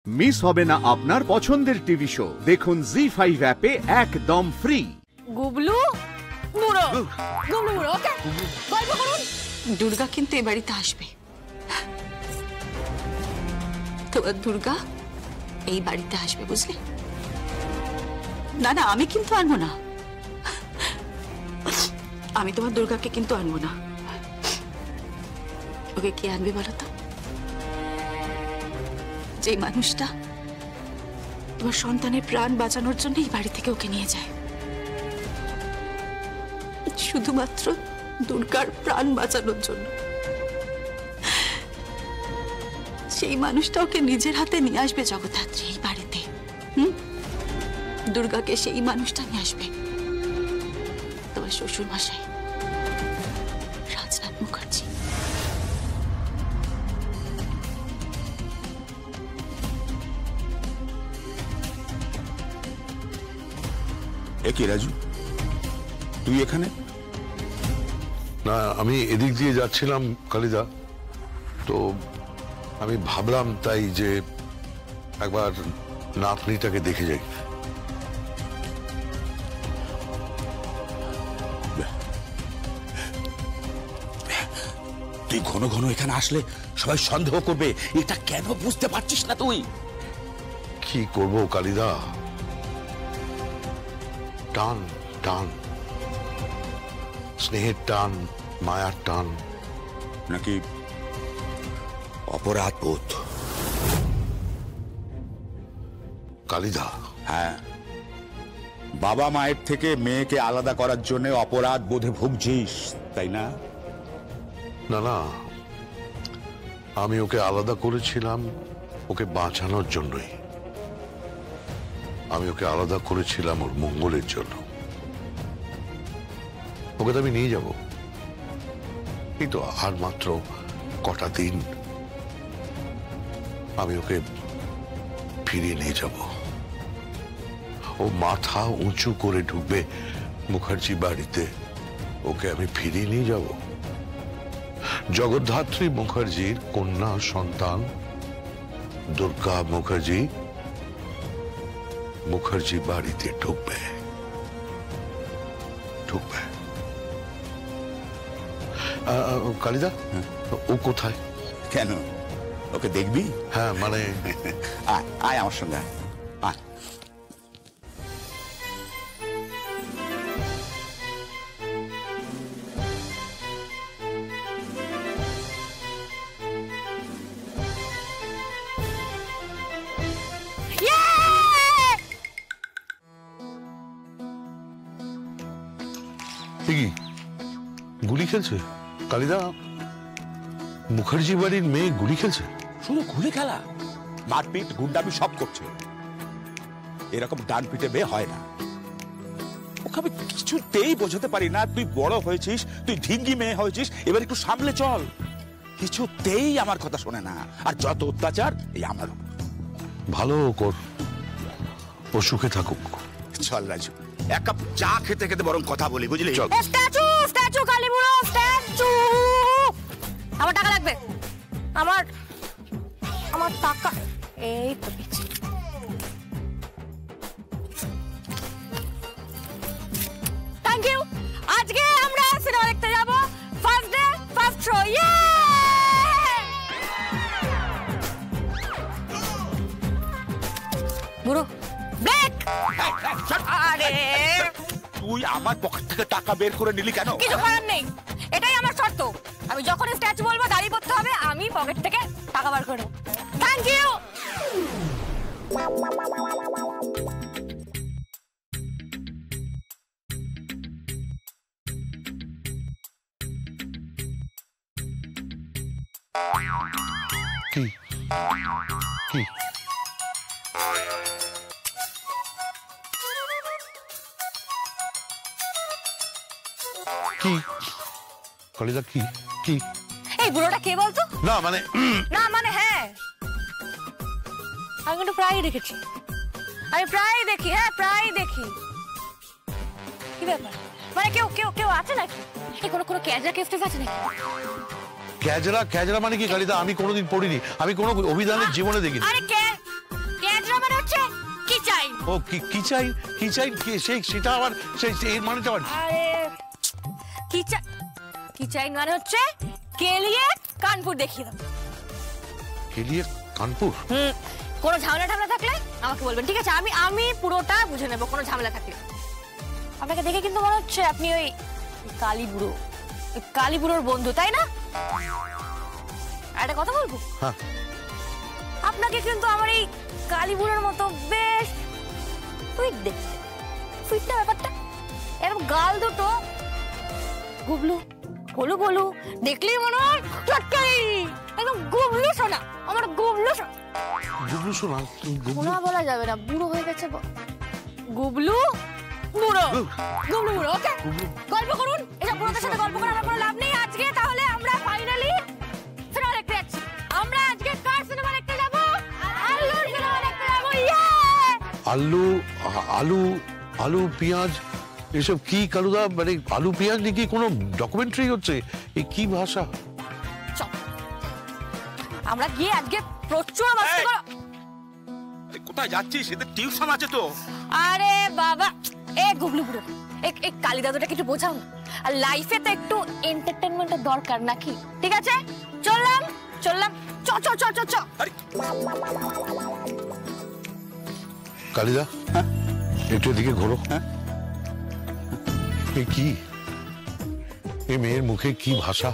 Miss হবে না আপনার পছন্দের টিভি শো। দেখুন জি5 অ্যাপে একদম ফ্রি। গুবলু মুড়ো, গুবলু মুড়ো, ওকে গল্প করুন। দুর্গা কিন্তু এ বাড়িতে আসবে। তোমার দুর্গা এই বাড়িতে আসবে, বুঝলে? না না, আমি কিন্তু আনবো না। আমি তোমার দুর্গাকে কিন্তু আনবো না। ওকে কে আনবে বলো তো? যে মানুষটা তোমার সন্তানের প্রাণ বাঁচানোর জন্য এই বাড়ি থেকে ওকে নিয়ে যায়, শুধুমাত্র দুর্গার প্রাণ বাঁচানোর জন্য। সেই মানুষটা ওকে নিজের হাতে নিয়ে আসবে জগদ্ধাত্রী এই বাড়িতে। দুর্গাকে সেই মানুষটা নিয়ে আসবে তোমার শ্বশুর মশাই রাজনাথ মুখার্জি। কি রাজু, তুই এখানে? না, আমি এদিক দিয়ে যাচ্ছিলাম কালিদা, তো আমি ভাবলাম তাই যে একবার নাতনিটাকে দেখে যাই। তুই ঘন ঘন এখানে আসলে সবাই সন্দেহ করবে, এটা কেন বুঝতে পারছিস না তুই? কি করব কালিদা, টান টান, স্নেহের টান, মায়ার টান, নাকি অপরাধ বোধ? কালিদা, হ্যাঁ, বাবা মায়ের থেকে মেয়েকে আলাদা করার জন্য অপরাধ বোধে ভুগছিস, তাই না? না না, আমি ওকে আলাদা করেছিলাম ওকে বাঁচানোর জন্যই। আমি ওকে আলাদা করেছিলাম ওর মঙ্গলের জন্য। ওকে তো আমি নিয়ে যাব, এই তো আর মাত্র কটা দিন, আমি ওকে ফিরিয়ে নিয়ে যাব। ও মাথা উঁচু করে ঢুকবে মুখার্জি বাড়িতে, ওকে আমি ফিরিয়ে নিয়ে যাব। জগদ্ধাত্রী মুখার্জির কন্যা সন্তান দুর্গা মুখার্জি মুখার্জি বাড়িতে ঢুকবে। কালিদা, ও কোথায়? কেন, ওকে দেখবি? হ্যাঁ, মানে আয় আয় আমার সঙ্গে আয়। কি গুলি খেলছে? কালিদা, মুখার্জি বাড়ির মেয়ে গুলি খেলছে? শুধু গুলি খেলা, মারপিট গুন্ডামি সব করছে। এরকম ডান পিটে মেয়ে হয় না। ওকে আমি কিছুতেই বোঝাতে পারি না, তুই বড় হয়েছিস, তুই ঢিঙ্গি মেয়ে হয়েছিস, এবার একটু সামলে চল। কিছুতেই আমার কথা শোনে না, আর যত অত্যাচার এই আমার। ভালো কর, ও সুখে থাকুক। চল রাজু, এক কাপ চা খেতে খেতে বরং কথা বলি, বুঝলি? চল। Statue, statue, Kaliburo statue. আমার টাকা লাগবে, আমার টাকা। এই তো পেয়েছি। Thank you. আজকে আমরা সিনেমা দেখতে যাব, ফার্স্ট ডে ফার্স্ট শো। ইয়ে! বুড়ো ব্রেক। আরে তুই আমার পকেট থেকে টাকা বের করে নিলি কেন? কিছু করার নেই, এটাই আমার শর্ত। আমি যখন স্ট্যাচু বলবো দাঁড়িয়ে পড়তে হবে, আমি পকেট থেকে টাকা বার করে নেব। Thank you. কি কি কি কালিদা, কি কি? এই বুড়োটা কে বলতো? না মানে না মানে হ্যাঁ, আমি কিন্তু প্রায়ই দেখেছি। আমি প্রায়ই দেখি, হ্যাঁ প্রায়ই দেখি। কি ব্যাপার, মানে কেউ কেউ কেউ আছে নাকি? এই কোনো ক্যাজরা কেস আছে নাকি? ক্যাজরা? ক্যাজরা মানে কি কালিদা? আমি কোনোদিন পড়িনি, আমি কোনো অভিধানের জীবনে দেখিনি। আরে ও কি চাই সেটা আবার এর মানেটা আবার আরে কি চাই মানে হচ্ছে কেলিয়ে কানপুর দেখিয়ে দাও। কেলিয়ে কানপুর? কোনো ঝামেলা থাকলে আমাকে বলবেন, ঠিক আছে? আমি পুরোটা বুঝে নেব কোনো ঝামেলা থাকলে। আপনাকে দেখে কিন্তু মনে হচ্ছে আপনি ওই কালীবুড়োর বন্ধু, তাই না? একটা কথা বলবো, হ্যাঁ। আপনাকে কিন্তু আমার এই কালীবুড়োর মতো বেশ সুইট দেখতে। সুইটটা ব্যাপারটা এরকম গাল দুটো গুবলু গোলু দেখলেই মনে হয় চটকাই একদম গুবলু সোনা, আমার গুবলু শোনা সোনা বলা যাবে না, বুড়ো হয়ে গেছে গুবলু বুড়ো ওকে? গল্প করুন, এসব বুড়োদের সাথে গল্প করে আমার কোনো লাভ নেই আজকে। তাহলে আমরা ফাইনালি সিনেমা দেখতে যাচ্ছি। আমরা আজকে কার সিনেমা দেখতে যাব? আল্লুর সিনেমা দেখতে যাব। আলু পেঁয়াজ এসব কি কালুদা? মানে আলু পেঁয়াজ নিয়ে কি কোনো ডকুমেন্টারি হচ্ছে? এই কি ভাষা? আমরা গিয়ে আজকে প্রচুর মস্তি করব। কোথায় যাচ্ছিস? এদের টিউশন আছে তো। আরে বাবা, গুবলু বুড়ো, এই কালী দাদুটাকে একটু বোঝাও না। আর লাইফে তো একটু এন্টারটেইনমেন্টের দরকার নাকি? ঠিক আছে, চললাম চ। কালিদা, একটু এদিকে ঘোরো। কি এই মেয়ের মুখে কি ভাষা?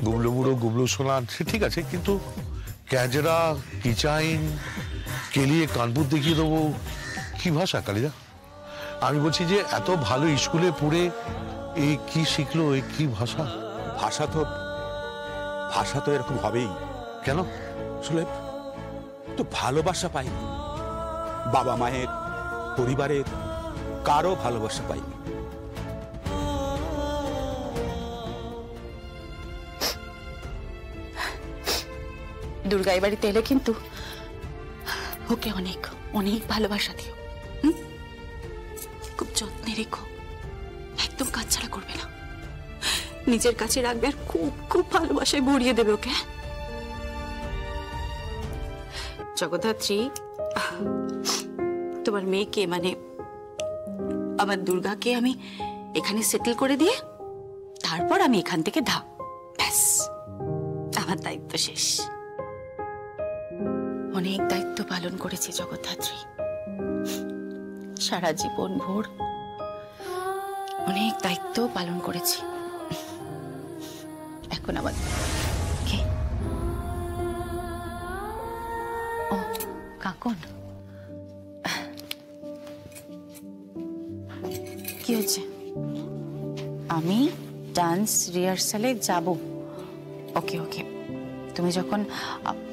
গুবলু বুড়ো, গুবলু সোনা, ঠিক আছে, কিন্তু ক্যাজরা, কিচাইন, কেলিয়ে কানপুর দেখিয়ে দেবো, কি ভাষা কালিদা? আমি বলছি যে এত ভালো স্কুলে পড়ে এই কি শিখলো, এই কি ভাষা? ভাষা তো এরকম হবেই। কেন? সুলেভ তো ভালোবাসা পাইনি, বাবা মায়ের, পরিবারের কারো ভালোবাসা পাইনি। দুর্গা এই বাড়িতে এলে কিন্তু ওকে অনেক অনেক ভালোবাসা দিও। খুব যত্নে রেখো, একদম কাছছাড়া করবে না, নিজের কাছে রাখবে, আর খুব খুব ভালোবাসায় ভরিয়ে দেবে ওকে। জগদ্ধাত্রী, তোমার মেয়েকে মানে আমার দুর্গাকে আমি এখানে সেটেল করে দিয়ে তারপর আমি এখান থেকে ব্যাস আমার দায়িত্ব শেষ। অনেক দায়িত্ব পালন করেছি জগদ্ধাত্রী, সারা জীবন ভোর অনেক দায়িত্ব পালন করেছি। এখন আবার কে? ও কাকন, কি হচ্ছে? আমি ডান্স রিহার্সালে যাব। ওকে, তুমি যখন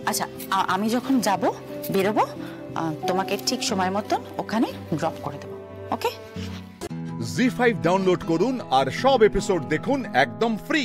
আচ্ছা আমি যখন যাব বেরোবো, তোমাকে ঠিক সময় মতন ওখানে ড্রপ করে দেবো। ওকে? জি5 ডাউনলোড করুন আর সব এপিসোড দেখুন একদম ফ্রি।